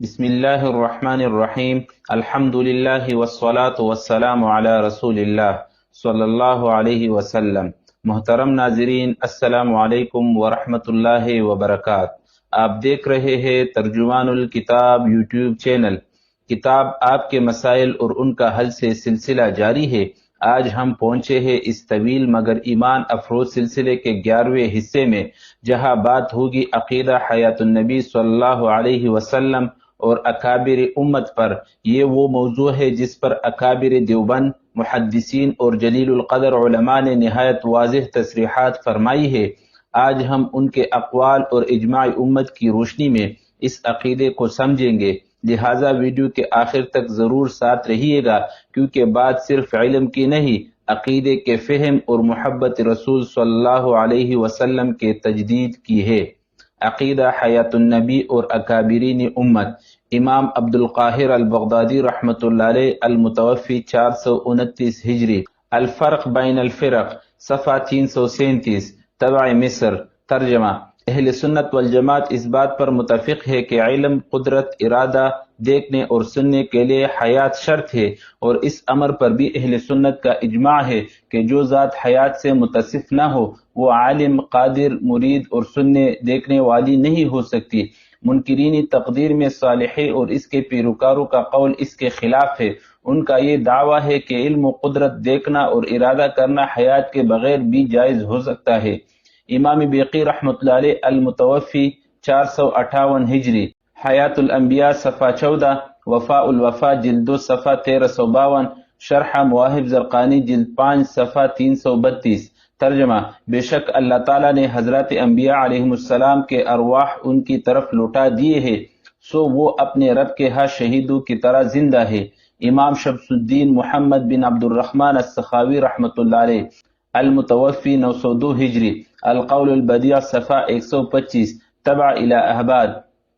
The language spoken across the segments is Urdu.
بسم اللہ الرحمن الرحیم الحمد للہ والصلاة والسلام علی رسول اللہ صلی اللہ علیہ وسلم۔ محترم ناظرین، السلام علیکم ورحمۃ اللہ وبرکاتہ۔ آپ دیکھ رہے ہیں ترجمان الکتاب یوٹیوب چینل۔ کتاب آپ کے مسائل اور ان کا حل سے سلسلہ جاری ہے۔ آج ہم پہنچے ہیں اس طویل مگر ایمان افروز سلسلے کے 11ویں حصے میں، جہاں بات ہوگی عقیدہ حیات النبی صلی اللہ علیہ وسلم اور اکابر امت پر۔ یہ وہ موضوع ہے جس پر اکابر دیوبند، محدثین اور جلیل القدر علماء نے نہایت واضح تصریحات فرمائی ہے۔ آج ہم ان کے اقوال اور اجماع امت کی روشنی میں اس عقیدے کو سمجھیں گے، لہٰذا ویڈیو کے آخر تک ضرور ساتھ رہیے گا، کیونکہ بات صرف علم کی نہیں، عقیدے کے فہم اور محبت رسول صلی اللہ علیہ وسلم کے تجدید کی ہے۔ عقیدہ حیات النبی اور اکابرین امت۔ امام عبد القاہر البغدادی رحمۃ اللہ علیہ، المتوفی 429 ہجری۔ الفرق بین الفرق، صفحہ 337، طبع مصر۔ ترجمہ: اہل سنت والجماعت اس بات پر متفق ہے کہ علم، قدرت، ارادہ، دیکھنے اور سننے کے لیے حیات شرط ہے، اور اس امر پر بھی اہل سنت کا اجماع ہے کہ جو ذات حیات سے متصف نہ ہو وہ عالم، قادر، مرید اور سننے دیکھنے والی نہیں ہو سکتی۔ منکرین تقدیر میں صالحی اور اس کے پیروکاروں کا قول اس کے خلاف ہے۔ ان کا یہ دعویٰ ہے کہ علم و قدرت، دیکھنا اور ارادہ کرنا حیات کے بغیر بھی جائز ہو سکتا ہے۔ امام بیقی رحمۃ اللہ علیہ، المتوفی 458 ہجری۔ حیات الانبیاء صفحہ 14، وفاء الوفا جلد 2 صفحہ 1352، شرح مواہب زرقانی جلد 5 صفحہ 332۔ ترجمہ: بے شک اللہ تعالیٰ نے حضرات انبیاء علیہم السلام کے ارواح ان کی طرف لوٹا دیے ہیں، سو وہ اپنے رب کے ہاں شہیدوں کی طرح زندہ ہے۔ امام شمس الدین محمد بن عبد الرحمن السخاوی رحمۃ اللہ علیہ، المتوفی 902 ہجری۔ القول البدیع صفحہ 125، طبع الی احباد۔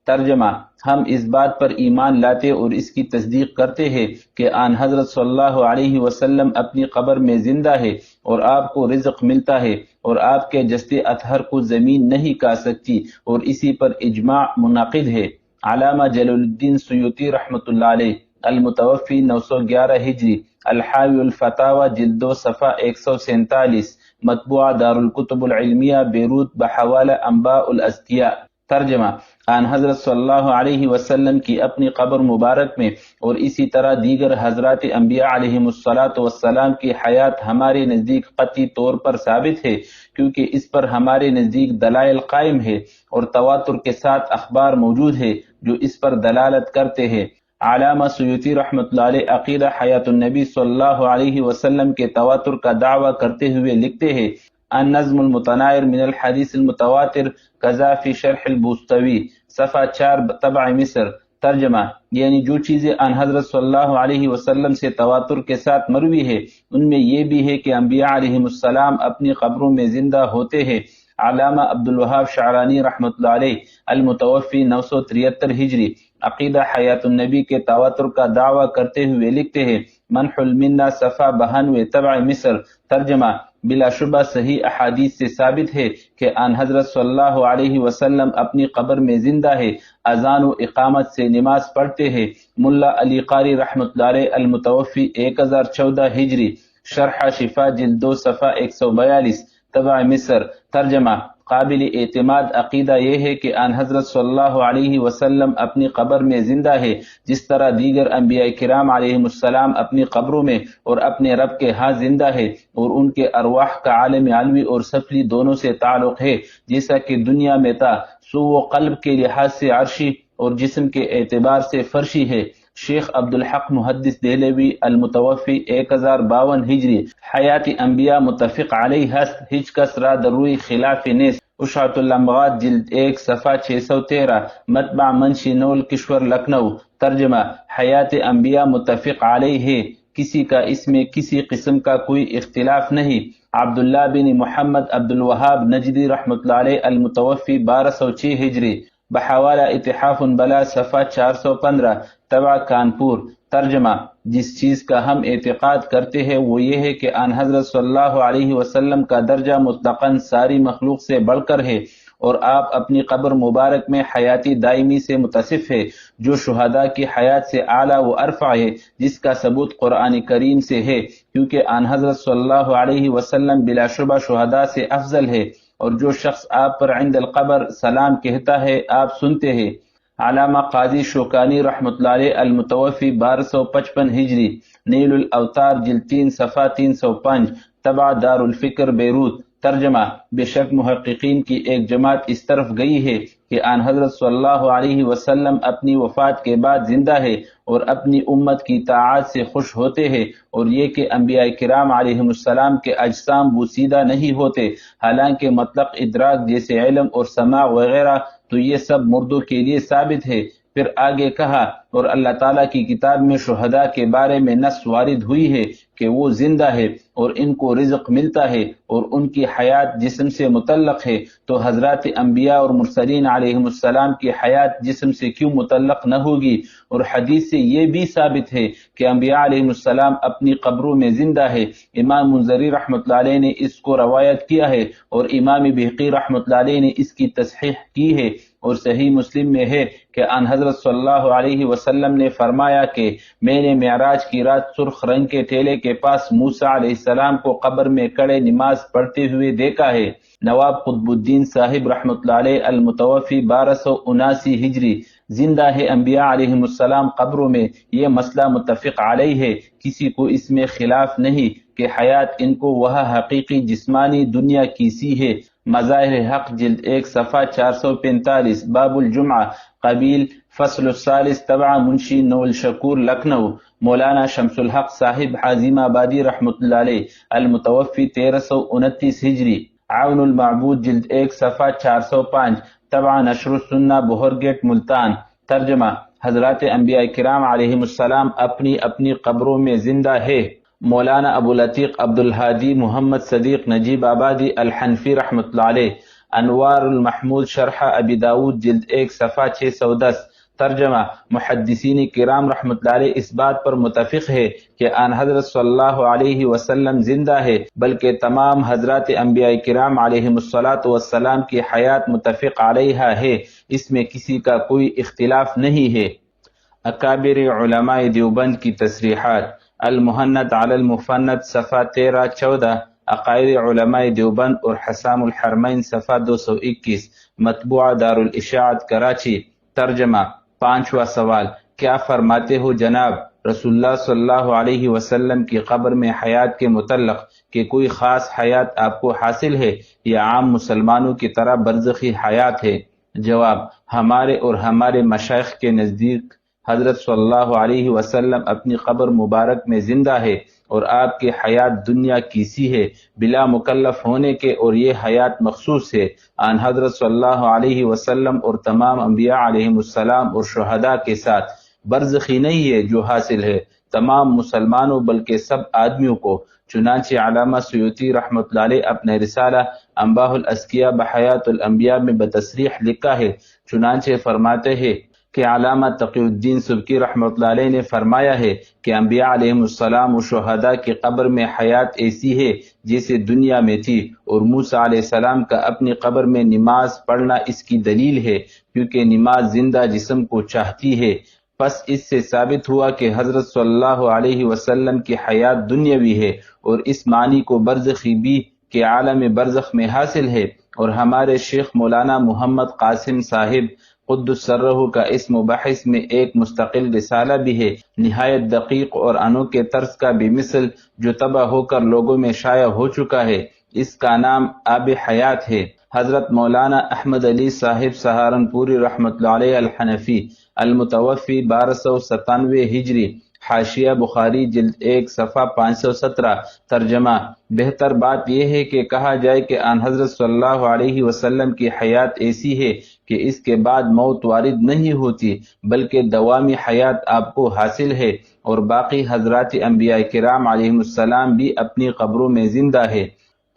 ترجمہ: ہم اس بات پر ایمان لاتے اور اس کی تصدیق کرتے ہیں کہ آن حضرت صلی اللہ علیہ وسلم اپنی قبر میں زندہ ہے اور آپ کو رزق ملتا ہے، اور آپ کے جسد اطہر کو زمین نہیں کھا سکتی، اور اسی پر اجماع منعقد ہے۔ علامہ جلال الدین سیوطی رحمۃ اللہ علیہ، المتوفی 911 ہجری۔ الحاوی الفتاوی جلد 2 صفحہ 147، مطبوعہ دارالکتب العلمیہ بیروت بحوالہ انباء الاذکیاء۔ ترجمہ: آن حضرت صلی اللہ علیہ وسلم کی اپنی قبر مبارک میں اور اسی طرح دیگر حضرات انبیاء علیہم السلام کی حیات ہمارے نزدیک قطعی طور پر ثابت ہے، کیونکہ اس پر ہمارے نزدیک دلائل قائم ہے اور تواتر کے ساتھ اخبار موجود ہے جو اس پر دلالت کرتے ہیں۔ علامہ سیوطی رحمۃ اللہ علیہ عقیدہ حیات النبی صلی اللہ علیہ وسلم کے تواتر کا دعویٰ کرتے ہوئے لکھتے ہیں: النظم المتنایر من الحدیث المتواتر کذا فی شرح البوستوی، صفحہ 4، طبع مصر۔ ترجمہ: یعنی جو چیزیں ان حضرت صلی اللہ علیہ وسلم سے تواتر کے ساتھ مروی ہے، ان میں یہ بھی ہے کہ انبیاء علیہم السلام اپنی قبروں میں زندہ ہوتے ہیں۔ علامہ عبد الوہاب شعرانی رحمۃ اللہ علیہ، المتوفی 973 ہجری، عقیدہ حیات النبی کے تواتر کا دعویٰ کرتے ہوئے لکھتے ہیں: منح المنہ، صفحہ 92، طبع مصر۔ ترجمہ: بلا شبہ صحیح احادیث سے ثابت ہے کہ آن حضرت صلی اللہ علیہ وسلم اپنی قبر میں زندہ ہے، اذان و اقامت سے نماز پڑھتے ہیں۔ ملا علی قاری رحمۃ اللہ علیہ، المتوفی 1014 ہجری، شرح شفا جلد 2 صفحہ 142، طبع مصر۔ ترجمہ: قابل اعتماد عقیدہ یہ ہے کہ آن حضرت صلی اللہ علیہ وسلم اپنی قبر میں زندہ ہے، جس طرح دیگر انبیاء کرام علیہم السلام اپنی قبروں میں اور اپنے رب کے ہاں زندہ ہے، اور ان کے ارواح کا عالم علوی اور سفلی دونوں سے تعلق ہے، جیسا کہ دنیا میں تھا، سو وہ قلب کے لحاظ سے عرشی اور جسم کے اعتبار سے فرشی ہے۔ شیخ عبدالحق محدث دہلوی، المتوفی 1052 ہجری۔ حیات انبیاء متفق علیہ ہست، ہچ کس را در روی خلاف نیست، اشاعت الامغات جلد 1 صفحہ 613، مطبع منشی نول، کشور، لکھنؤ۔ ترجمہ: حیات انبیاء متفق علیہ ہے، کسی کا اس میں کسی قسم کا کوئی اختلاف نہیں۔ عبداللہ بن محمد عبد الوہاب نجدی رحمۃ اللہ علیہ، المتوفی 1206 ہجری، بحوالہ اتحاف بلا، صفحہ 415، طبع کانپور۔ ترجمہ: جس چیز کا ہم اعتقاد کرتے ہیں وہ یہ ہے کہ آن حضرت صلی اللہ علیہ وسلم کا درجہ مطلقاً ساری مخلوق سے بڑھ کر ہے، اور آپ اپنی قبر مبارک میں حیاتی دائمی سے متصف ہے جو شہداء کی حیات سے اعلیٰ و ارفع ہے، جس کا ثبوت قرآن کریم سے ہے، کیونکہ آن حضرت صلی اللہ علیہ وسلم بلا شبہ شہداء سے افضل ہے۔ اور جو شخص آپ پر عند القبر سلام کہتا ہے آپ سنتے ہیں۔ علامہ قاضی شوکانی رحمۃ اللہ علیہ المتوفی 1255 ہجری، نیل الاوتار جلد 3 صفحہ 305، طبع دار الفکر بیروت۔ ترجمہ: بے شک محققین کی ایک جماعت اس طرف گئی ہے کہ آن حضرت صلی اللہ علیہ وسلم اپنی وفات کے بعد زندہ ہے اور اپنی امت کی طاعات سے خوش ہوتے ہیں، اور یہ کہ انبیاء کرام علیہم السلام کے اجسام بوسیدہ نہیں ہوتے، حالانکہ مطلق ادراک جیسے علم اور سماع وغیرہ تو یہ سب مردوں کے لیے ثابت ہے۔ پھر آگے کہا، اور اللہ تعالیٰ کی کتاب میں شہداء کے بارے میں نص وارد ہوئی ہے کہ وہ زندہ ہے اور ان کو رزق ملتا ہے اور ان کی حیات جسم سے متعلق ہے، تو حضرات انبیاء اور مرسلین علیہم السلام کی حیات جسم سے کیوں متعلق نہ ہوگی؟ اور حدیث سے یہ بھی ثابت ہے کہ انبیاء علیہم السلام اپنی قبروں میں زندہ ہے۔ امام منذری رحمۃ اللہ علیہ نے اس کو روایت کیا ہے اور امام بہقی رحمۃ اللہ علیہ نے اس کی تصحیح کی ہے، اور صحیح مسلم میں ہے کہ آن حضرت صلی اللہ علیہ وسلم نے فرمایا کہ میں نے معراج کی رات سرخ رنگ کے ٹیلے کے پاس موسیٰ علیہ السلام کو قبر میں کھڑے نماز پڑھتے ہوئے دیکھا ہے۔ نواب قطب الدین صاحب رحمۃ اللہ علیہ المتوفی 1279 ہجری، زندہ ہے انبیاء علیہم السلام قبروں میں، یہ مسئلہ متفق علیہ ہے، کسی کو اس میں خلاف نہیں کہ حیات ان کو وہ حقیقی جسمانی دنیا کی سی ہے۔ مظاہر حق جلد 1 صفحہ 445، باب الجمعہ قبیل فصل الثالث، طبع منشی نول شکور لکھنؤ۔ مولانا شمس الحق صاحب حازم آبادی رحمۃ اللہ علیہ المتوفی 1329 ہجری، عون المعبود جلد 1 صفحہ 405، طبع نشر السنہ بہر گیٹ ملتان۔ ترجمہ: حضرات انبیاء کرام علیہم السلام اپنی اپنی قبروں میں زندہ ہے۔ مولانا ابو العتیق عبد الہادی محمد صدیق نجیب آبادی الحنفی رحمۃ اللہ علیہ، انوار المحمود شرح ابی داود جلد 1 صفحہ 610۔ ترجمہ: محدثین کرام رحمۃ اللہ علیہ اس بات پر متفق ہے کہ آن حضرت صلی اللہ علیہ وسلم زندہ ہے، بلکہ تمام حضرات انبیاء کرام علیہم السلام کی حیات متفق علیہا ہے، اس میں کسی کا کوئی اختلاف نہیں ہے۔ اکابر علماء دیوبند کی تصریحات، المہند علی المفند صفحہ 13-14، عقائد علماء دیوبند اور حسام الحرمین صفحہ 221، مطبوعہ دار الاشاعت کراچی۔ ترجمہ: 5واں سوال، کیا فرماتے ہو جناب؟ رسول اللہ صلی اللہ علیہ وسلم کی قبر میں حیات کے متعلق کہ کوئی خاص حیات آپ کو حاصل ہے یا عام مسلمانوں کی طرح برزخی حیات ہے؟ جواب: ہمارے اور ہمارے مشائخ کے نزدیک حضرت صلی اللہ علیہ وسلم اپنی قبر مبارک میں زندہ ہے اور آپ کی حیات دنیا کی سی ہے بلا مکلف ہونے کے، اور یہ حیات مخصوص ہے آن حضرت صلی اللہ علیہ وسلم اور تمام انبیاء علیہم السلام اور شہداء کے ساتھ، برزخی نہیں ہے جو حاصل ہے تمام مسلمانوں بلکہ سب آدمیوں کو۔ چنانچہ علامہ سیوطی رحمۃ اللہ علیہ اپنے رسالہ انباء الاسکیاء بحیات الانبیاء میں بتصریح لکھا ہے۔ چنانچہ فرماتے ہیں کہ علامہ تقی الدین سبکی رحمۃ اللہ علیہ نے فرمایا ہے کہ انبیاء علیہم السلام و شہداء کی قبر میں حیات ایسی ہے جیسے دنیا میں تھی، اور موسیٰ علیہ السلام کا اپنی قبر میں نماز پڑھنا اس کی دلیل ہے، کیونکہ نماز زندہ جسم کو چاہتی ہے۔ پس اس سے ثابت ہوا کہ حضرت صلی اللہ علیہ وسلم کی حیات دنیاوی ہے، اور اس معنی کو برزخی بھی کہ عالم برزخ میں حاصل ہے۔ اور ہمارے شیخ مولانا محمد قاسم صاحب قدس سرہ کا اس مباحث میں ایک مستقل رسالہ بھی ہے، نہایت دقیق اور انوکھے طرز کا بھی مثل، جو طبع ہو کر لوگوں میں شائع ہو چکا ہے۔ اس کا نام آب حیات ہے۔ حضرت مولانا احمد علی صاحب سہارنپوری رحمۃ اللہ علیہ الحنفی المتوفی 1297 ہجری، حاشیہ بخاری جلد 1 صفحہ 517۔ ترجمہ: بہتر بات یہ ہے کہ کہا جائے کہ آن حضرت صلی اللہ علیہ وسلم کی حیات ایسی ہے کہ اس کے بعد موت وارد نہیں ہوتی، بلکہ دوامی حیات آپ کو حاصل ہے، اور باقی حضرات انبیاء کرام علیہم السلام بھی اپنی قبروں میں زندہ ہے۔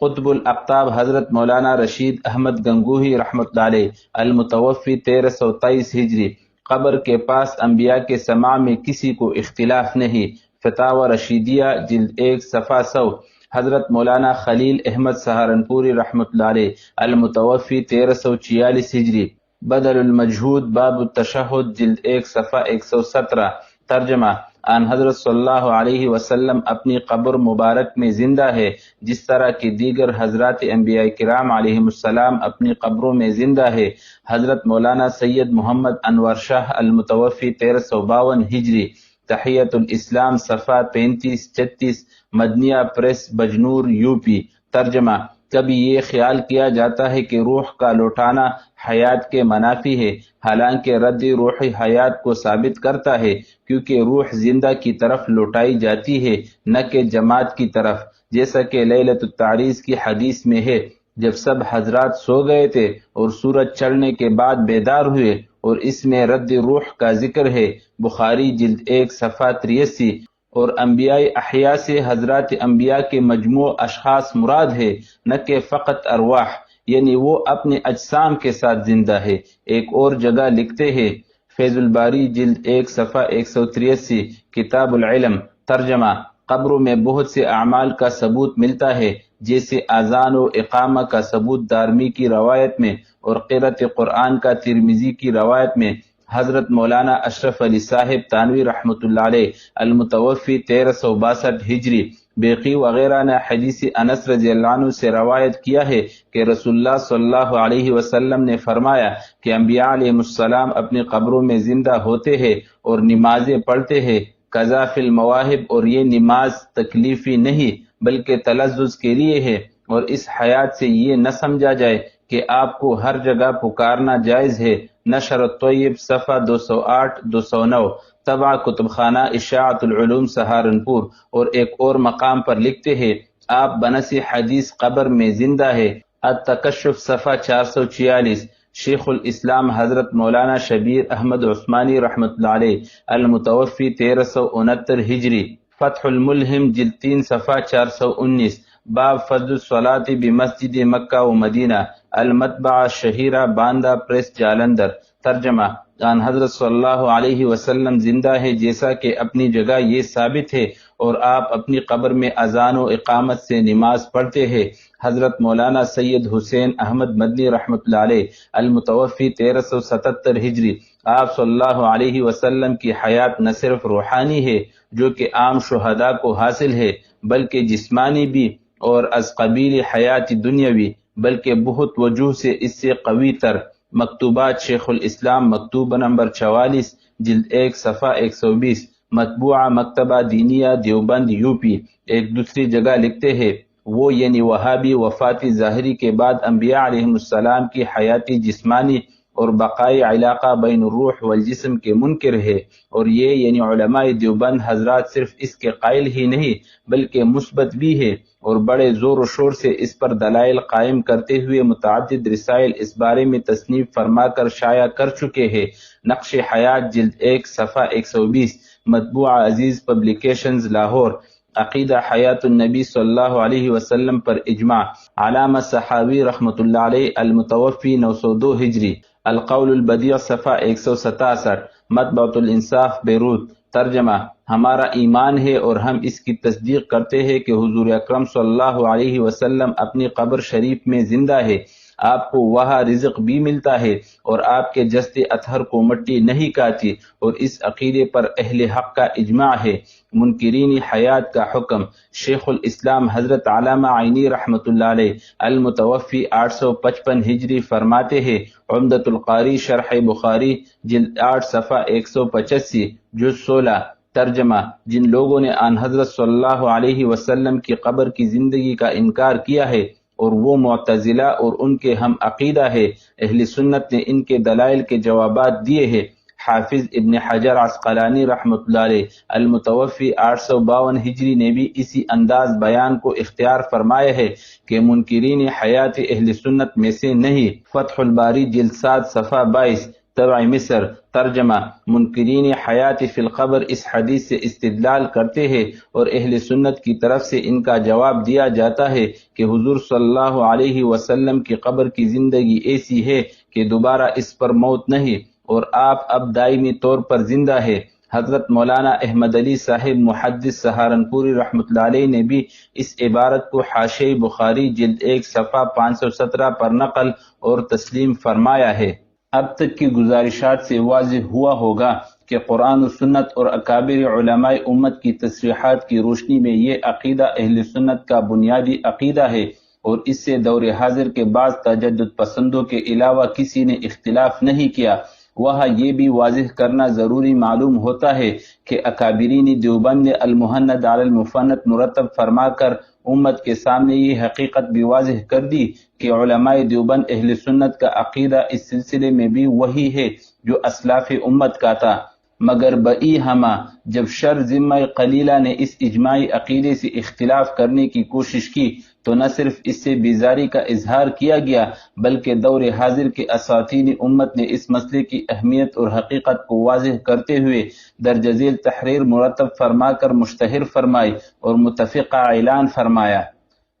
قطب الاقطاب حضرت مولانا رشید احمد گنگوہی رحمۃ اللہ علیہ المتوفی 1323 ہجری، قبر کے پاس انبیاء کے سماع میں کسی کو اختلاف نہیں۔ فتاوی رشیدیہ جلد 1 صفحہ 100۔ حضرت مولانا خلیل احمد سہارنپوری رحمۃ اللہ علیہ المتوفی 1346 ہجری، بدل المجہود باب التشہد جلد 1 صفحہ 117، ترجمہ آن حضرت صلی اللہ علیہ وسلم اپنی قبر مبارک میں زندہ ہے، جس طرح کہ دیگر حضرات انبیاء کرام علیہم السلام اپنی قبروں میں زندہ ہے۔ حضرت مولانا سید محمد انور شاہ المتوفی 1352 ہجری، تحیت الاسلام صفحہ 35-36، Madania press Bijnor U P, ترجمہ کبھی یہ خیال کیا جاتا ہے کہ روح کا لوٹانا حیات کے منافی ہے، حالانکہ رد روح حیات کو ثابت کرتا ہے، کیونکہ روح زندہ کی طرف لوٹائی جاتی ہے، نہ کہ جماعت کی طرف، جیسا کہ لیلۃ التعریض کی حدیث میں ہے، جب سب حضرات سو گئے تھے اور سورج چڑھنے کے بعد بیدار ہوئے، اور اس میں رد روح کا ذکر ہے، بخاری جلد 1 صفحہ 83۔ اور انبیاء احیاء سے حضرات انبیاء کے مجموع اشخاص مراد ہے، نہ کہ فقط ارواح، یعنی وہ اپنے اجسام کے ساتھ زندہ ہے۔ ایک اور جگہ لکھتے ہیں، فیض الباری جلد 1 صفحہ 183، کتاب العلم، ترجمہ قبروں میں بہت سے اعمال کا ثبوت ملتا ہے، جیسے اذان و اقامہ کا ثبوت دارمی کی روایت میں، اور قرأت قرآن کا ترمذی کی روایت میں۔ حضرت مولانا اشرف علی صاحب تانوی رحمۃ اللہ علیہ المتوفی 1362 ہجری، بیقی وغیرہ نے حدیث انس رضی اللہ عنہ سے روایت کیا ہے کہ رسول اللہ صلی اللہ علیہ وسلم نے فرمایا کہ انبیاء علیہ السلام اپنی قبروں میں زندہ ہوتے ہیں اور نمازیں پڑھتے ہیں، قضا فی المواہب، اور یہ نماز تکلیفی نہیں بلکہ تلذذ کے لیے ہے، اور اس حیات سے یہ نہ سمجھا جائے کہ آپ کو ہر جگہ پکارنا جائز ہے۔ نشر الطیب صفحہ 208-209، طبع کتب خانہ اشاعت العلوم سہارنپور۔ اور ایک اور مقام پر لکھتے ہیں، آپ بنسی حدیث قبر میں زندہ ہے، التکشف صفحہ 446۔ شیخ الاسلام حضرت مولانا شبیر احمد عثمانی رحمۃ اللہ علیہ المتوفی 1369 ہجری، فتح الملہم جلد 3 صفحہ 419، باب فضل الصلاۃ بمسجد مکہ و مدینہ، المطبعہ شہیرہ، باندہ پریس جالندھر، ترجمہ آن حضرت صلی اللہ علیہ وسلم زندہ ہے، جیسا کہ اپنی جگہ یہ ثابت ہے، اور آپ اپنی قبر میں اذان و اقامت سے نماز پڑھتے ہیں۔ حضرت مولانا سید حسین احمد مدنی رحمۃ اللہ علیہ المتوفی 1377 ہجری، آپ صلی اللہ علیہ وسلم کی حیات نہ صرف روحانی ہے جو کہ عام شہداء کو حاصل ہے، بلکہ جسمانی بھی، اور از قبیل حیات دنیاوی، بلکہ بہت وجوہ سے اس سے قوی تر۔ مکتوبات شیخ الاسلام، مکتوبہ نمبر 44 جلد 1 صفحہ 120، مطبوعہ مکتبہ دینیہ دیوبند یو پی۔ ایک دوسری جگہ لکھتے ہیں، وہ یعنی وہابی وفات ظاہری کے بعد انبیاء علیہم السلام کی حیاتی جسمانی اور بقائی علاقہ بین الروح والجسم کے منکر ہے، اور یہ یعنی علماء دیوبند حضرات صرف اس کے قائل ہی نہیں بلکہ مثبت بھی ہے، اور بڑے زور و شور سے اس پر دلائل قائم کرتے ہوئے متعدد رسائل اس بارے میں تصنیف فرما کر شائع کر چکے ہیں۔ نقش حیات جلد 1 صفحہ 120، مطبوعہ عزیز پبلیکیشنز لاہور۔ عقیدہ حیات النبی صلی اللہ علیہ وسلم پر اجماع، علامہ صحاوی رحمۃ اللہ علیہ المتوفی 902 ہجری، القول البدیع صفحہ 167، مطبعۃ الانصاف بیروت، ترجمہ ہمارا ایمان ہے اور ہم اس کی تصدیق کرتے ہیں کہ حضور اکرم صلی اللہ علیہ وسلم اپنی قبر شریف میں زندہ ہے، آپ کو وہاں رزق بھی ملتا ہے، اور آپ کے جسد اطہر کو مٹی نہیں کھاتی، اور اس عقیدے پر اہل حق کا اجماع ہے۔ منکرین حیات کا حکم، شیخ الاسلام حضرت علامہ عینی رحمۃ اللہ علیہ المتوفی 855 ہجری فرماتے ہیں، عمدۃ القاری شرح بخاری جلد 8 صفحہ 185، جز 16، ترجمہ جن لوگوں نے آن حضرت صلی اللہ علیہ وسلم کی قبر کی زندگی کا انکار کیا ہے، اور وہ معتزلہ اور ان کے ہم عقیدہ ہے، اہل سنت نے ان کے دلائل کے جوابات دیے ہیں۔ حافظ ابن حجر عسقلانی رحمۃ اللہ علیہ المتوفی 852 ہجری نے بھی اسی انداز بیان کو اختیار فرمایا ہے کہ منکرین حیات اہل سنت میں سے نہیں۔ فتح الباری جلد 7 صفحہ 22، طبع مصر، ترجمہ منکرین حیات فی القبر اس حدیث سے استدلال کرتے ہیں، اور اہل سنت کی طرف سے ان کا جواب دیا جاتا ہے کہ حضور صلی اللہ علیہ وسلم کی قبر کی زندگی ایسی ہے کہ دوبارہ اس پر موت نہیں، اور آپ اب دائمی طور پر زندہ ہے۔ حضرت مولانا احمد علی صاحب محدث سہارنپوری رحمۃ اللہ علیہ نے بھی اس عبارت کو حاشیہ بخاری جلد 1 صفحہ 517 پر نقل اور تسلیم فرمایا ہے۔ اب تک کی گزارشات سے واضح ہوا ہوگا کہ قرآن و سنت اور اکابر علماء امت کی تصریحات کی روشنی میں یہ عقیدہ اہل سنت کا بنیادی عقیدہ ہے، اور اس سے دور حاضر کے بعض تجدد پسندوں کے علاوہ کسی نے اختلاف نہیں کیا۔ وہاں یہ بھی واضح کرنا ضروری معلوم ہوتا ہے کہ اکابرین دیوبند نے المہند علی المفند مرتب فرما کر امت کے سامنے یہ حقیقت بھی واضح کر دی کہ علماء دیوبند اہل سنت کا عقیدہ اس سلسلے میں بھی وہی ہے جو اسلاف امت کا تھا، مگر بئی ہمہ جب شر ذمہ قلیلہ نے اس اجماعی عقیدے سے اختلاف کرنے کی کوشش کی تو نہ صرف اس سے بیزاری کا اظہار کیا گیا بلکہ دور حاضر کے اساتین امت نے اس مسئلے کی اہمیت اور حقیقت کو واضح کرتے ہوئے درج ذیل تحریر مرتب فرما کر مشتہر فرمائی اور متفقہ اعلان فرمایا۔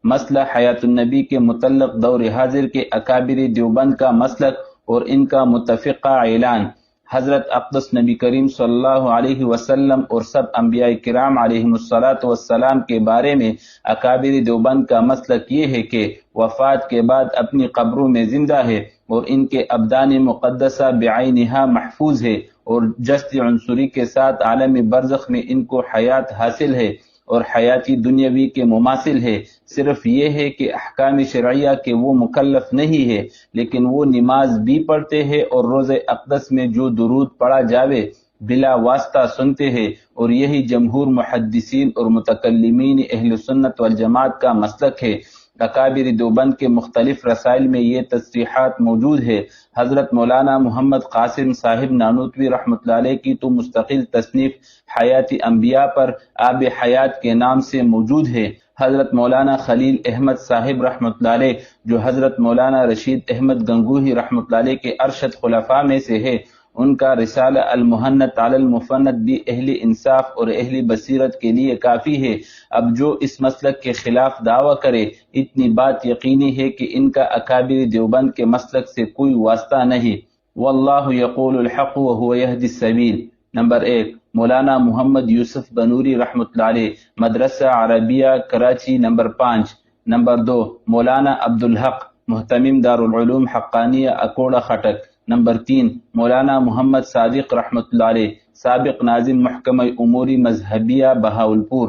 مسئلہ حیات النبی کے متعلق دور حاضر کے اکابر دیوبند کا مسلک اور ان کا متفقہ اعلان۔ حضرت اقدس نبی کریم صلی اللہ علیہ وسلم اور سب انبیاء کرام علیہم الصلاۃ والسلام کے بارے میں اکابر دیوبند کا مسلک یہ ہے کہ وفات کے بعد اپنی قبروں میں زندہ ہے اور ان کے ابدان مقدسہ بعینہا محفوظ ہے، اور جسد عنصری کے ساتھ عالم برزخ میں ان کو حیات حاصل ہے اور حیاتی دنیاوی کے مماثل ہے۔ صرف یہ ہے کہ احکام شرعیہ کے وہ مکلف نہیں ہے، لیکن وہ نماز بھی پڑھتے ہیں اور روزہ اقدس میں جو درود پڑھا جاوے بلا واسطہ سنتے ہیں، اور یہی جمہور محدثین اور متکلمین اہل سنت والجماعت کا مسلک ہے۔ اکابر دیوبند کے مختلف رسائل میں یہ تصریحات موجود ہے۔ حضرت مولانا محمد قاسم صاحب نانوتوی رحمۃ اللہ علیہ کی تو مستقل تصنیف حیات انبیاء پر آب حیات کے نام سے موجود ہے۔ حضرت مولانا خلیل احمد صاحب رحمۃ اللہ علیہ جو حضرت مولانا رشید احمد گنگوہی رحمۃ اللہ علیہ کے ارشد خلفاء میں سے ہے، ان کا رسالہ المہند علی المفند بھی اہل انصاف اور اہل بصیرت کے لیے کافی ہے۔ اب جو اس مسلک کے خلاف دعویٰ کرے، اتنی بات یقینی ہے کہ ان کا اکابر دیوبند کے مسلک سے کوئی واسطہ نہیں۔ واللہ یقول الحق وہو یہدی السبیل۔ نمبر 1 مولانا محمد یوسف بنوری رحمۃ اللہ علیہ، مدرسہ عربیہ کراچی نمبر 5۔ نمبر 2 مولانا عبدالحق، محتمم دارالعلوم حقانیہ اکوڑا خٹک۔ نمبر 3 مولانا محمد صادق رحمۃ اللہ علیہ، سابق ناظم محکمہ امور مذہبیہ بہاولپور۔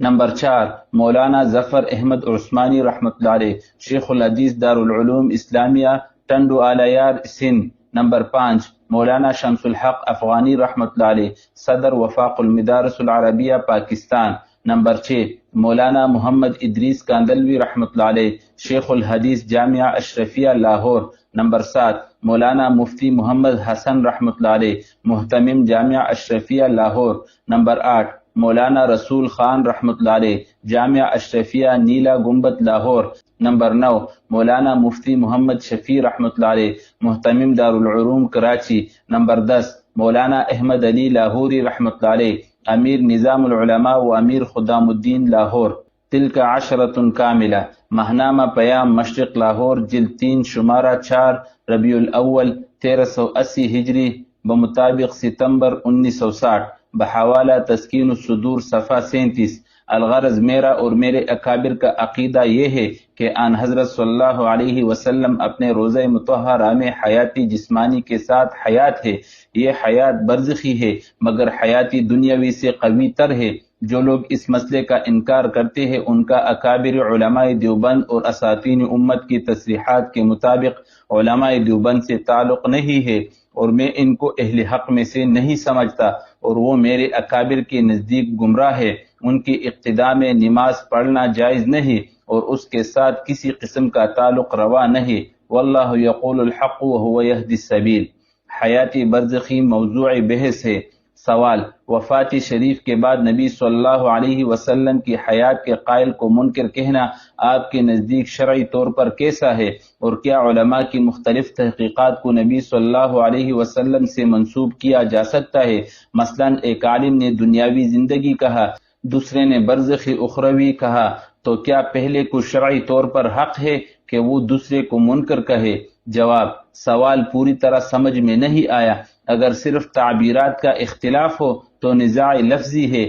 نمبر 4 مولانا ظفر احمد عثمانی رحمۃ اللہ علیہ، شیخ الحدیث دارالعلوم اسلامیہ ٹنڈو آلیار سندھ۔ نمبر 5 مولانا شمس الحق افغانی رحمۃ اللہ علیہ، صدر وفاق المدارس العربیہ پاکستان۔ نمبر 6 مولانا محمد ادریس کاندلوی رحمۃ اللہ علیہ، شیخ الحدیث جامعہ اشرفیہ لاہور۔ نمبر 7 مولانا مفتی محمد حسن رحمۃ اللہ علیہ، محتمم جامعہ اشرفیہ لاہور۔ نمبر 8 مولانا رسول خان رحمۃ اللہ علیہ، جامعہ اشرفیہ نیلا گنبد لاہور۔ نمبر 9 مولانا مفتی محمد شفیع رحمۃ اللہ علیہ، محتمم دارالعلوم کراچی۔ نمبر 10 مولانا احمد علی لاہوری رحمۃ اللہ علیہ، امیر نظام العلماء و امیر خدام الدین لاہور۔ تلک عشرۃ کاملہ، ماہنامہ پیام مشرق لاہور، جلد 3، شمارہ 4 ربیع الاول 1380 ہجری بمطابق ستمبر 1960، بحوالہ تسکین الصدور صفحہ 37۔ الغرض میرا اور میرے اکابر کا عقیدہ یہ ہے کہ آن حضرت صلی اللہ علیہ وسلم اپنے روضہ مطہرہ میں حیاتی جسمانی کے ساتھ حیات ہے۔ یہ حیات برزخی ہے مگر حیاتی دنیاوی سے قوی تر ہے۔ جو لوگ اس مسئلے کا انکار کرتے ہیں ان کا اکابر علماء دیوبند اور اساتین امت کی تصریحات کے مطابق علماء دیوبند سے تعلق نہیں ہے، اور میں ان کو اہل حق میں سے نہیں سمجھتا، اور وہ میرے اکابر کے نزدیک گمراہ ہے۔ ان کی اقتداء میں نماز پڑھنا جائز نہیں اور اس کے ساتھ کسی قسم کا تعلق روا نہیں۔ واللہ یقول الحق وہو یہدی السبیل۔ حیاتی برزخی موضوع بحث ہے۔ سوال: وفات شریف کے بعد نبی صلی اللہ علیہ وسلم کی حیات کے قائل کو منکر کہنا آپ کے نزدیک شرعی طور پر کیسا ہے، اور کیا علماء کی مختلف تحقیقات کو نبی صلی اللہ علیہ وسلم سے منسوب کیا جا سکتا ہے؟ مثلا ایک عالم نے دنیاوی زندگی کہا، دوسرے نے برزخی اخروی کہا، تو کیا پہلے کو شرعی طور پر حق ہے کہ وہ دوسرے کو منکر کہے؟ جواب: سوال پوری طرح سمجھ میں نہیں آیا۔ اگر صرف تعبیرات کا اختلاف ہو تو نزاع لفظی ہے،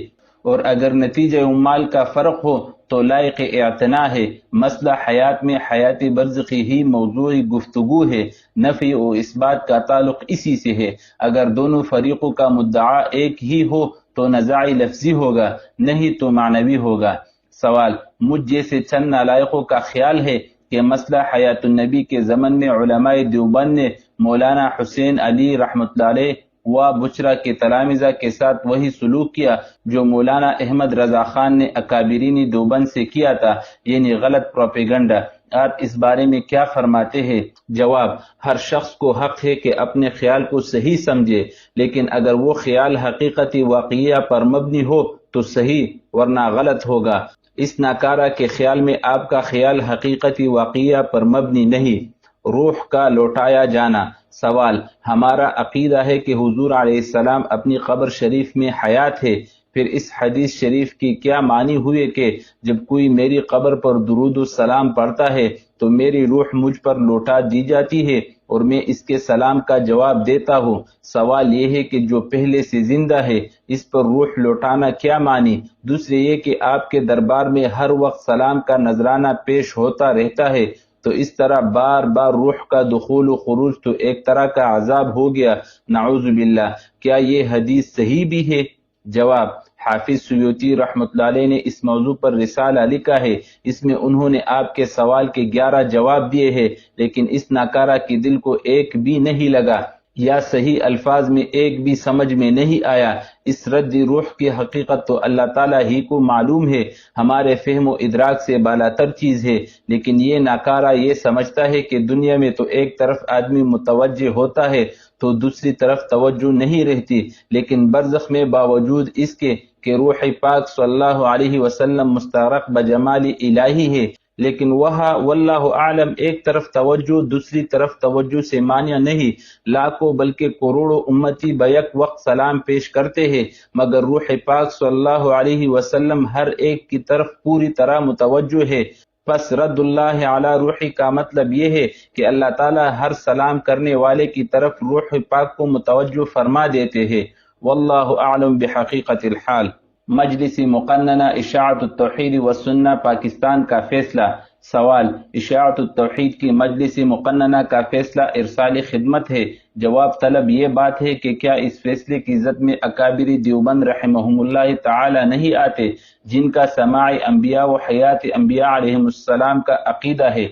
اور اگر نتیجہ عمال کا فرق ہو تو لائق اعتنا ہے۔ مسئلہ حیات میں حیات برزخی ہی موضوع گفتگو ہے، نفی و اثبات کا تعلق اسی سے ہے۔ اگر دونوں فریقوں کا مدعا ایک ہی ہو تو نزاع لفظی ہوگا، نہیں تو معنوی ہوگا۔ سوال: مجھ جیسے چند نالائقوں کا خیال ہے کہ مسئلہ حیات النبی کے زمن میں علماء دیوبند نے مولانا حسین علی رحمۃ اللہ علیہ و بچرا کے تلامذہ کے ساتھ وہی سلوک کیا جو مولانا احمد رضا خان نے اکابرین دیوبند سے کیا تھا، یعنی غلط پروپیگنڈا۔ آپ اس بارے میں کیا فرماتے ہیں؟ جواب: ہر شخص کو حق ہے کہ اپنے خیال کو صحیح سمجھے، لیکن اگر وہ خیال حقیقتی واقعہ پر مبنی ہو تو صحیح، ورنہ غلط ہوگا۔ اس ناکارہ کے خیال میں آپ کا خیال حقیقتی واقعہ پر مبنی نہیں۔ روح کا لوٹایا جانا۔ سوال: ہمارا عقیدہ ہے کہ حضور علیہ السلام اپنی قبر شریف میں حیات ہے، پھر اس حدیث شریف کی کیا معنی ہوئے کہ جب کوئی میری قبر پر درود و سلام پڑھتا ہے تو میری روح مجھ پر لوٹا دی جاتی ہے اور میں اس کے سلام کا جواب دیتا ہوں۔ سوال یہ ہے کہ جو پہلے سے زندہ ہے اس پر روح لوٹانا کیا معنی؟ دوسرے یہ کہ آپ کے دربار میں ہر وقت سلام کا نذرانہ پیش ہوتا رہتا ہے، تو اس طرح بار بار روح کا دخول و خروج تو ایک طرح کا عذاب ہو گیا، نعوذ باللہ۔ کیا یہ حدیث صحیح بھی ہے؟ جواب: حافظ سیوطی رحمۃ اللہ علیہ نے اس موضوع پر رسالہ لکھا ہے، اس میں انہوں نے آپ کے سوال کے 11 جواب دیے ہیں، لیکن اس ناکارہ کے دل کو ایک بھی نہیں لگا یا صحیح الفاظ میں ایک بھی سمجھ میں نہیں آیا۔ اس رد روح کی حقیقت تو اللہ تعالیٰ ہی کو معلوم ہے، ہمارے فہم و ادراک سے بالاتر چیز ہے، لیکن یہ ناکارہ یہ سمجھتا ہے کہ دنیا میں تو ایک طرف آدمی متوجہ ہوتا ہے تو دوسری طرف توجہ نہیں رہتی، لیکن برزخ میں باوجود اس کے کہ روح پاک صلی اللہ علیہ وسلم مستغرق بجمال الہی ہے، لیکن وہاں واللہ اعلم ایک طرف توجہ دوسری طرف توجہ سے مانع نہیں۔ لاکھوں بلکہ کروڑوں امتی بیک وقت سلام پیش کرتے ہیں، مگر روح پاک صلی اللہ علیہ وسلم ہر ایک کی طرف پوری طرح متوجہ ہے۔ پس رد اللہ علی روحی کا مطلب یہ ہے کہ اللہ تعالیٰ ہر سلام کرنے والے کی طرف روح پاک کو متوجہ فرما دیتے ہیں۔ واللہ اعلم بحقیقت الحال۔ مجلس مقننہ اشاعت التوحید والسنہ پاکستان کا فیصلہ۔ سوال: اشاعت التوحید کی مجلس مقننہ کا فیصلہ ارسال خدمت ہے۔ جواب طلب یہ بات ہے کہ کیا اس فیصلے کی زد میں اکابر دیوبند رحمہم اللہ تعالی نہیں آتے، جن کا سماع انبیاء و حیات انبیاء علیہم السلام کا عقیدہ ہے؟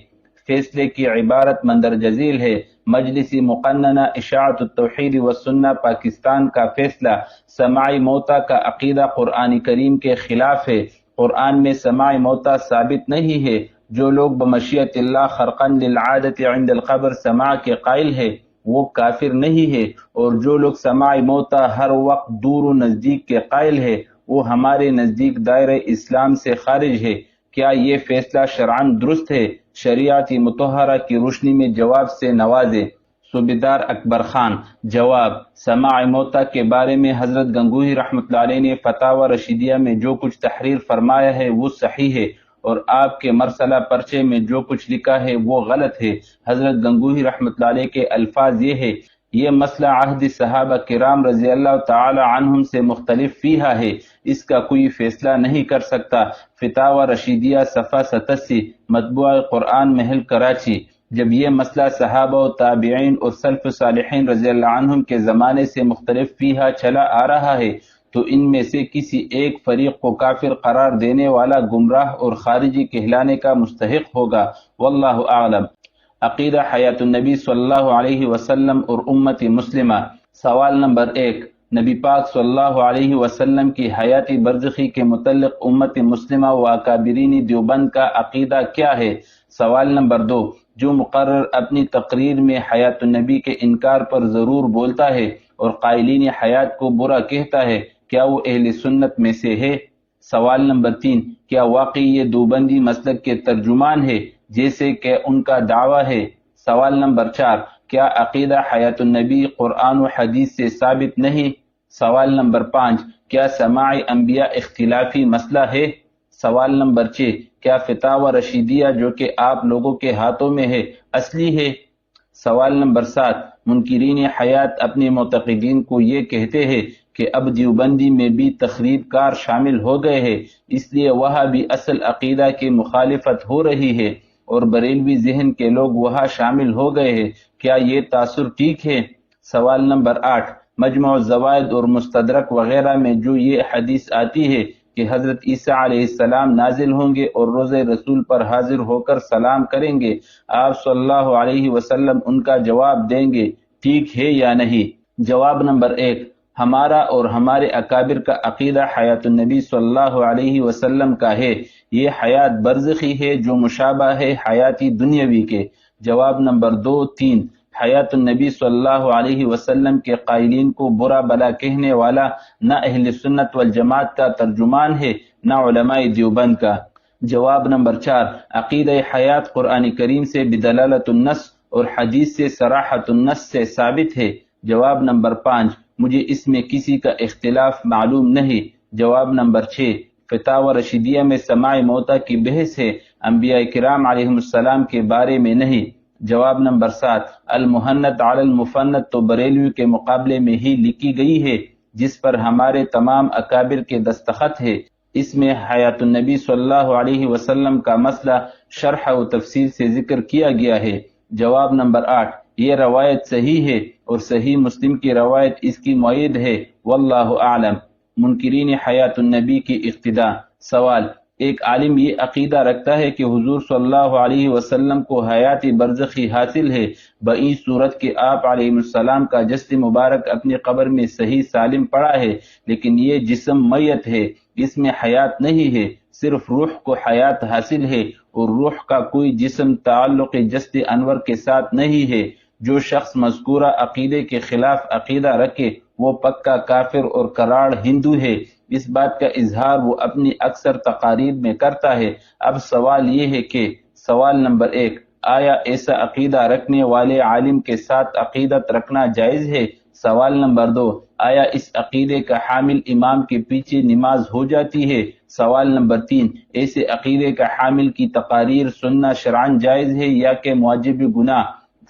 فیصلے کی عبارت مندرجہ ذیل ہے: مجلس مقننہ اشاعت التوحید والسنہ پاکستان کا فیصلہ: سماع موتیٰ کا عقیدہ قرآن کریم کے خلاف ہے۔ قرآن میں سماع موتیٰ ثابت نہیں ہے۔ جو لوگ بمشیت اللہ خرقا للعادت عند القبر سماع کے قائل ہے وہ کافر نہیں ہے، اور جو لوگ سماع موتیٰ ہر وقت دور و نزدیک کے قائل ہے وہ ہمارے نزدیک دائرہ اسلام سے خارج ہے۔ کیا یہ فیصلہ شرعاً درست ہے؟ شریعت مطہرہ کی روشنی میں جواب سے نوازے۔ صوبیدار اکبر خان۔ جواب: سماع موتیٰ کے بارے میں حضرت گنگوہی رحمۃ اللہ علیہ نے فتاوی رشیدیہ میں جو کچھ تحریر فرمایا ہے وہ صحیح ہے، اور آپ کے مرسلہ پرچے میں جو کچھ لکھا ہے وہ غلط ہے۔ حضرت گنگوہی رحمۃ اللہ علیہ کے الفاظ یہ ہے: یہ مسئلہ عہد صحابہ کرام رضی اللہ تعالی عنہم سے مختلف فیہا ہے، اس کا کوئی فیصلہ نہیں کر سکتا۔ فتاوی رشیدیہ صفحہ 87، مطبوعہ قرآن محل کراچی۔ جب یہ مسئلہ صحابہ و تابعین اور سلف صالحین رضی اللہ عنہم کے زمانے سے مختلف فیہا چلا آ رہا ہے تو ان میں سے کسی ایک فریق کو کافر قرار دینے والا گمراہ اور خارجی کہلانے کا مستحق ہوگا۔ واللہ اعلم۔ عقیدہ حیات النبی صلی اللہ علیہ وسلم اور امت مسلمہ۔ سوال نمبر 1، نبی پاک صلی اللہ علیہ وسلم کی حیات برزخی کے متعلق امت مسلمہ و اکابرین دیوبند کا عقیدہ کیا ہے؟ سوال نمبر 2، جو مقرر اپنی تقریر میں حیات النبی کے انکار پر ضرور بولتا ہے اور قائلین حیات کو برا کہتا ہے، کیا وہ اہل سنت میں سے ہے؟ سوال نمبر 3، کیا واقعی یہ دیوبندی مسلک کے ترجمان ہے جیسے کہ ان کا دعویٰ ہے؟ سوال نمبر 4، کیا عقیدہ حیات النبی قرآن و حدیث سے ثابت نہیں؟ سوال نمبر 5، کیا سماع انبیاء اختلافی مسئلہ ہے؟ سوال نمبر 6، کیا فتاوی رشیدیہ جو کہ آپ لوگوں کے ہاتھوں میں ہے اصلی ہے؟ سوال نمبر 7، منکرین حیات اپنے معتقدین کو یہ کہتے ہیں کہ اب دیوبندی میں بھی تخریب کار شامل ہو گئے ہیں، اس لیے وہاں بھی اصل عقیدہ کی مخالفت ہو رہی ہے اور بریلوی ذہن کے لوگ وہاں شامل ہو گئے ہیں، کیا یہ تاثر ٹھیک ہے؟ سوال نمبر 8، مجموع الزوائد اور مستدرک وغیرہ میں جو یہ حدیث آتی ہے کہ حضرت عیسیٰ علیہ السلام نازل ہوں گے اور روضہ رسول پر حاضر ہو کر سلام کریں گے، آپ صلی اللہ علیہ وسلم ان کا جواب دیں گے، ٹھیک ہے یا نہیں؟ جواب نمبر 1، ہمارا اور ہمارے اکابر کا عقیدہ حیات النبی صلی اللہ علیہ وسلم کا ہے، یہ حیات برزخی ہے جو مشابہ ہے حیاتی دنیاوی کے۔ جواب نمبر 2، 3، حیات النبی صلی اللہ علیہ وسلم کے قائلین کو برا بلا کہنے والا نہ اہل سنت والجماعت کا ترجمان ہے نہ علماء دیوبند کا۔ جواب نمبر 4، عقیدہ حیات قرآن کریم سے بدلالت النص اور حدیث سے صراحت النص سے ثابت ہے۔ جواب نمبر 5، مجھے اس میں کسی کا اختلاف معلوم نہیں۔ جواب نمبر 6، فتاوی رشیدیہ میں سماع موتیٰ کی بحث ہے، انبیاء کرام علیہ السلام کے بارے میں نہیں۔ جواب نمبر 7، المحنت علی المفنت تو بریلوی کے مقابلے میں ہی لکھی گئی ہے جس پر ہمارے تمام اکابر کے دستخط ہے، اس میں حیات النبی صلی اللہ علیہ وسلم کا مسئلہ شرح و تفصیل سے ذکر کیا گیا ہے۔ جواب نمبر 8، یہ روایت صحیح ہے اور صحیح مسلم کی روایت اس کی معید ہے، واللہ اعلم۔ منکرین حیات النبی کی اقتداء۔ سوال، ایک عالم یہ عقیدہ رکھتا ہے کہ حضور صلی اللہ علیہ وسلم کو حیات برزخی حاصل ہے بئی صورت کہ آپ علیہ السلام کا جسد مبارک اپنی قبر میں صحیح سالم پڑا ہے، لیکن یہ جسم میت ہے، اس میں حیات نہیں ہے، صرف روح کو حیات حاصل ہے اور روح کا کوئی جسم تعلق جسد انور کے ساتھ نہیں ہے۔ جو شخص مذکورہ عقیدے کے خلاف عقیدہ رکھے وہ پکا کافر اور کراڑ ہندو ہے، اس بات کا اظہار وہ اپنی اکثر تقاریر میں کرتا ہے۔ اب سوال یہ ہے کہ سوال نمبر 1، آیا ایسا عقیدہ رکھنے والے عالم کے ساتھ عقیدت رکھنا جائز ہے؟ سوال نمبر 2، آیا اس عقیدے کا حامل امام کے پیچھے نماز ہو جاتی ہے؟ سوال نمبر 3، ایسے عقیدے کا حامل کی تقاریر سننا شرعاً جائز ہے یا کہ موجب گناہ؟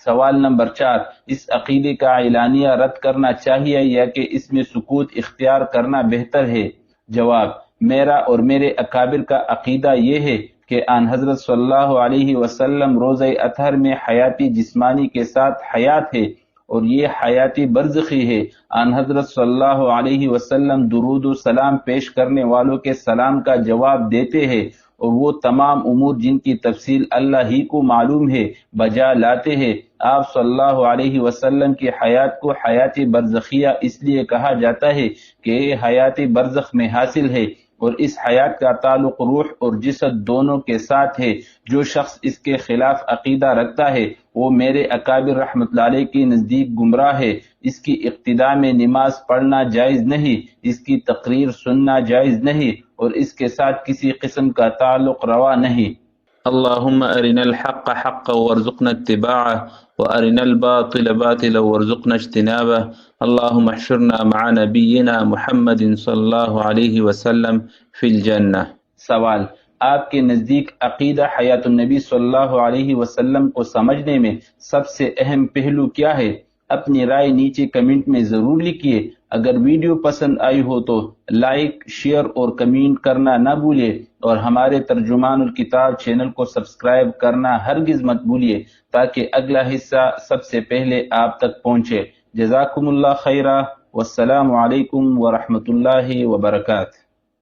سوال نمبر 4، اس عقیدے کا اعلانیہ رد کرنا چاہیے یا کہ اس میں سکوت اختیار کرنا بہتر ہے؟ جواب، میرا اور میرے اکابر کا عقیدہ یہ ہے کہ آن حضرت صلی اللہ علیہ وسلم روزہ اطہر میں حیاتی جسمانی کے ساتھ حیات ہے اور یہ حیاتی برزخی ہے۔ آن حضرت صلی اللہ علیہ وسلم درود و سلام پیش کرنے والوں کے سلام کا جواب دیتے ہیں اور وہ تمام امور جن کی تفصیل اللہ ہی کو معلوم ہے بجا لاتے ہیں۔ آپ صلی اللہ علیہ وسلم کی حیات کو حیات برزخیہ اس لیے کہا جاتا ہے کہ یہ حیات برزخ میں حاصل ہے اور اس حیات کا تعلق روح اور جسد دونوں کے ساتھ ہے۔ جو شخص اس کے خلاف عقیدہ رکھتا ہے وہ میرے اکابر رحمۃ اللہ علیہ کے نزدیک گمراہ ہے۔ اس کی اقتداء میں نماز پڑھنا جائز نہیں، اس کی تقریر سننا جائز نہیں اور اس کے ساتھ کسی قسم کا تعلق روا نہیں۔ اللہم ارنا الحق حقا وارزقنا اتباعه وارنا الباطل باطلا وارزقنا اجتنابه اللہم احشرنا مع نبینا محمد صلی اللہ علیہ وسلم فی الجنہ۔ سوال، آپ کے نزدیک عقیدہ حیات النبی صلی اللہ علیہ وسلم کو سمجھنے میں سب سے اہم پہلو کیا ہے؟ اپنی رائے نیچے کمنٹ میں ضرور لکھیے۔ اگر ویڈیو پسند آئی ہو تو لائک، شیئر اور کمنٹ کرنا نہ بھولے اور ہمارے ترجمان الکتاب چینل کو سبسکرائب کرنا ہرگز مت بھولیے تاکہ اگلا حصہ سب سے پہلے آپ تک پہنچے۔ جزاکم اللہ خیرہ، والسلام علیکم ورحمۃ اللہ وبرکاتہ۔